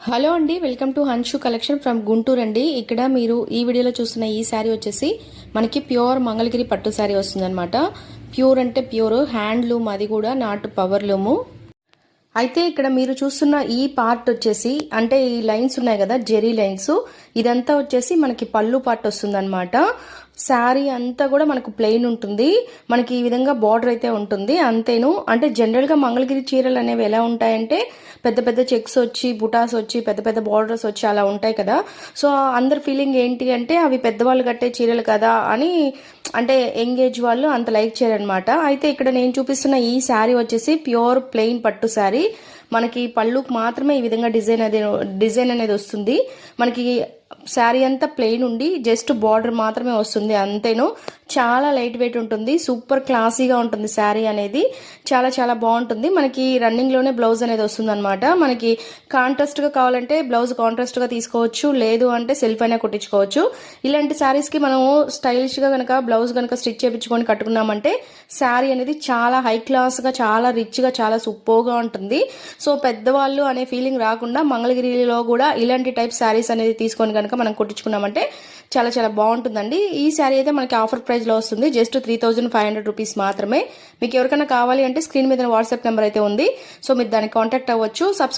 Hello అండి, welcome to Hanshu collection from Guntur అండి. ఇక్కడ మీరు ఈ వీడియోలో చూస్తున్న ఈ శారీ వచ్చేసి మనకి ప్యూర్ మంగళగిరి పట్టు శారీ వస్తుందన్నమాట. ప్యూర్ అంటే ప్యూర్ హ్యాండ్లూమ్, అది కూడా నాట్ పవర్లూము. అయితే ఇక్కడ మీరు చూస్తున్న ఈ పార్ట్ వచ్చేసి అంటే ఈ లైన్స్ ఉన్నాయి కదా, జెరీ లైన్స్, ఇదంతా వచ్చేసి మనకి పళ్ళు పార్ట్ వస్తుందన్నమాట. శారీ అంతా కూడా మనకు ప్లెయిన్ ఉంటుంది. మనకి ఈ విధంగా బార్డర్ అయితే ఉంటుంది అంతేను. అంటే జనరల్గా మంగళగిరి చీరలు అనేవి ఎలా ఉంటాయంటే పెద్ద పెద్ద చెక్స్ వచ్చి, బుటాస్ వచ్చి, పెద్ద పెద్ద బార్డర్స్ వచ్చి అలా ఉంటాయి కదా. సో అందరి ఫీలింగ్ ఏంటి అంటే అవి పెద్దవాళ్ళు కట్టే చీరలు కదా అని, అంటే ఎంగేజ్ వాళ్ళు అంత లైక్ చేయరనమాట. అయితే ఇక్కడ నేను చూపిస్తున్న ఈ శారీ వచ్చేసి ప్యూర్ ప్లెయిన్ పట్టు శారీ. మనకి పళ్ళుకు మాత్రమే ఈ విధంగా డిజైన్ అనేది వస్తుంది. మనకి శారీ అంతా ప్లెయిన్ ఉండి జస్ట్ బార్డర్ మాత్రమే వస్తుంది అంతేను. చాలా లైట్ వెయిట్ ఉంటుంది, సూపర్ క్లాసీగా ఉంటుంది శారీ అనేది. చాలా చాలా బాగుంటుంది. మనకి రన్నింగ్ లోనే బ్లౌజ్ అనేది వస్తుంది అనమాట. మనకి కాంట్రాస్ట్ గా కావాలంటే బ్లౌజ్ కాంట్రాస్ట్ గా తీసుకోవచ్చు, లేదు అంటే సెల్ఫ్ అయినా కుట్టించుకోవచ్చు. ఇలాంటి శారీస్ కి మనము స్టైలిష్ గా కనుక బ్లౌజ్ కనుక స్టిచ్ చేయించుకొని కట్టుకున్నామంటే శారీ అనేది చాలా హై క్లాస్ గా, చాలా రిచ్ గా, చాలా సూపర్ గా ఉంటుంది. సో పెద్దవాళ్ళు అనే ఫీలింగ్ రాకుండా మంగళగిరిలో కూడా ఇలాంటి టైప్ శారీస్ అనేది తీసుకొని కనుక మనం కుట్టించుకున్నామంటే చాలా చాలా బాగుంటుందండి. ఈ శారీ అయితే మనకి ఆఫర్ ప్రైస్ లో వస్తుంది, జస్ట్ 3500 రూపీస్ మాత్రమే. మీకు ఎవరికైనా కావాలి అంటే స్క్రీన్ మీద వాట్సాప్ నెంబర్ అయితే ఉంది, సో మీరు దాన్ని కాంటాక్ట్ అవ్వచ్చు.